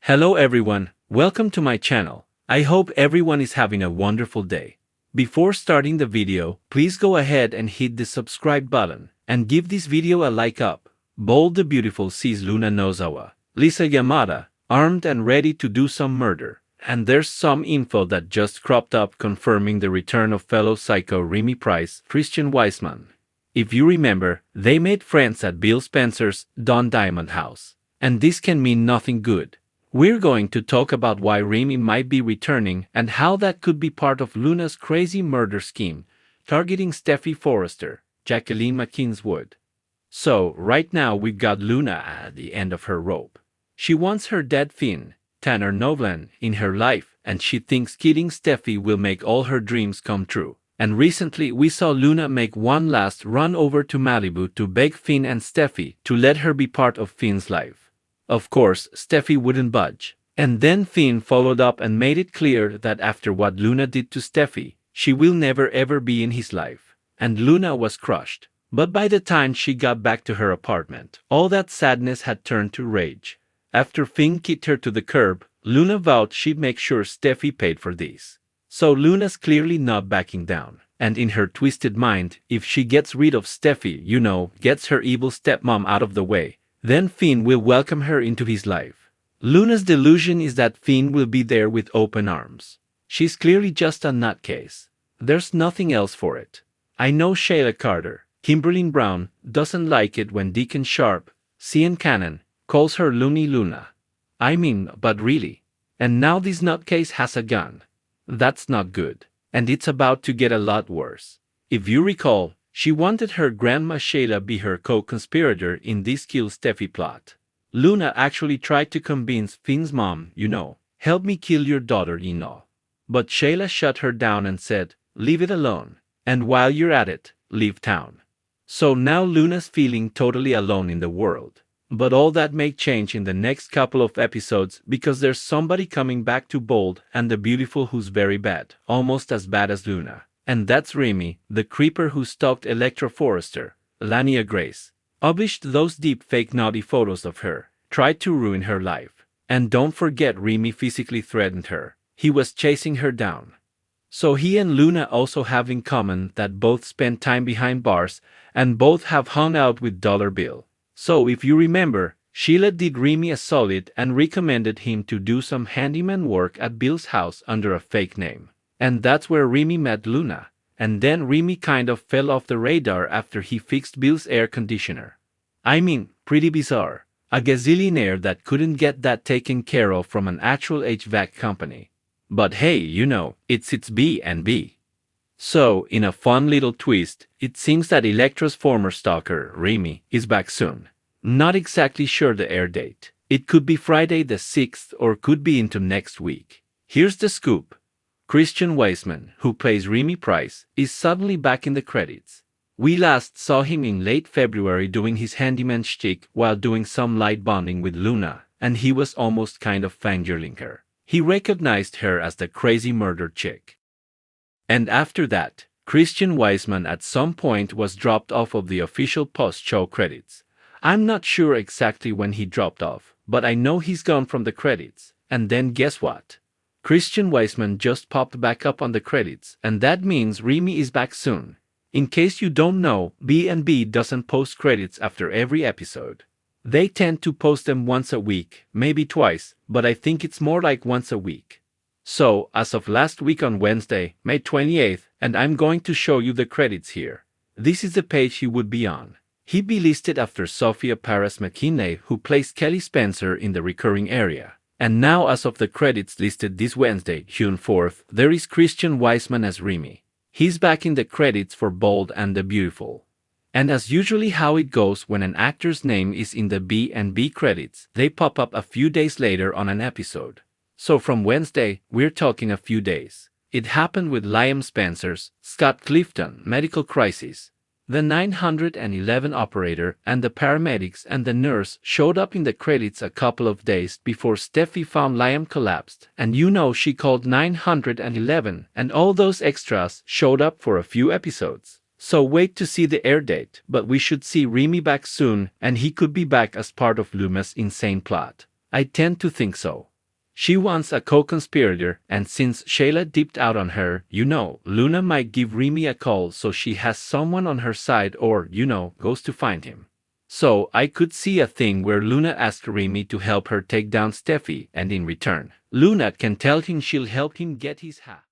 Hello everyone, welcome to my channel. I hope everyone is having a wonderful day. Before starting the video, please go ahead and hit the subscribe button and give this video a like up. Bold the Beautiful sees Luna Nozawa, Lisa Yamada, armed and ready to do some murder. And there's some info that just cropped up confirming the return of fellow psycho Remy Price, Christian Wiseman. If you remember, they made friends at Bill Spencer's Don Diamond house. And this can mean nothing good. We're going to talk about why Remy might be returning and how that could be part of Luna's crazy murder scheme, targeting Steffi Forrester, Jacqueline McKean's Wood. So, right now we've got Luna at the end of her rope. She wants her dead Finn, Tanner Novlan, in her life, and she thinks killing Steffi will make all her dreams come true. And recently we saw Luna make one last run over to Malibu to beg Finn and Steffi to let her be part of Finn's life. Of course, Steffi wouldn't budge. And then Finn followed up and made it clear that after what Luna did to Steffi, she will never ever be in his life. And Luna was crushed. But by the time she got back to her apartment, all that sadness had turned to rage. After Finn kicked her to the curb, Luna vowed she'd make sure Steffi paid for this. So Luna's clearly not backing down. And in her twisted mind, if she gets rid of Steffi, gets her evil stepmom out of the way, then Finn will welcome her into his life. Luna's delusion is that Finn will be there with open arms. She's clearly just a nutcase. There's nothing else for it. I know Shayla Carter, Kimberly Brown, doesn't like it when Deacon Sharp, Cian Cannon, calls her Looney Luna. But really. And now this nutcase has a gun. That's not good. And it's about to get a lot worse. If you recall, she wanted her grandma Shayla be her co-conspirator in this kill Steffi plot. Luna actually tried to convince Finn's mom, help me kill your daughter-in-law. But Shayla shut her down and said, leave it alone. And while you're at it, leave town. So now Luna's feeling totally alone in the world. But all that may change in the next couple of episodes because there's somebody coming back to Bold and the Beautiful who's very bad, almost as bad as Luna. And that's Remy, the creeper who stalked Electra Forrester, Lania Grace, published those deep fake naughty photos of her, tried to ruin her life. And don't forget Remy physically threatened her. He was chasing her down. So he and Luna also have in common that both spend time behind bars and both have hung out with Dollar Bill. So if you remember, Sheila did Remy a solid and recommended him to do some handyman work at Bill's house under a fake name. And that's where Remy met Luna. And then Remy kind of fell off the radar after he fixed Bill's air conditioner. Pretty bizarre. A gazillionaire that couldn't get that taken care of from an actual HVAC company. But hey, it's its B&B. So, in a fun little twist, it seems that Electra's former stalker, Remy, is back soon. Not exactly sure the air date. It could be Friday the 6th or could be into next week. Here's the scoop. Christian Wiseman, who plays Remy Price, is suddenly back in the credits. We last saw him in late February doing his handyman shtick while doing some light bonding with Luna, and he was almost kind of fangirling her. He recognized her as the crazy murder chick. And after that, Christian Wiseman at some point was dropped off of the official post-show credits. I'm not sure exactly when he dropped off, but I know he's gone from the credits. And then guess what? Christian Wiseman just popped back up on the credits, and that means Remy is back soon. In case you don't know, B&B doesn't post credits after every episode. They tend to post them once a week, maybe twice, but I think it's more like once a week. So, as of last week on Wednesday, May 28th, and I'm going to show you the credits here. This is the page he would be on. He'd be listed after Sophia Paris McKinley, who plays Kelly Spencer in the recurring area. And now as of the credits listed this Wednesday, June 4th, there is Christian Wiseman as Remy. He's back in the credits for Bold and the Beautiful. And as usually how it goes when an actor's name is in the B&B credits, they pop up a few days later on an episode. So from Wednesday, we're talking a few days. It happened with Liam Spencer's Scott Clifton Medical Crisis. The 911 operator and the paramedics and the nurse showed up in the credits a couple of days before Steffi found Liam collapsed, and she called 911 and all those extras showed up for a few episodes. So wait to see the air date, but we should see Remy back soon and he could be back as part of Luna's insane plot. I tend to think so. She wants a co-conspirator, and since Shayla dipped out on her, Luna might give Remy a call so she has someone on her side or, goes to find him. So, I could see a thing where Luna asks Remy to help her take down Steffi, and in return, Luna can tell him she'll help him get his hat.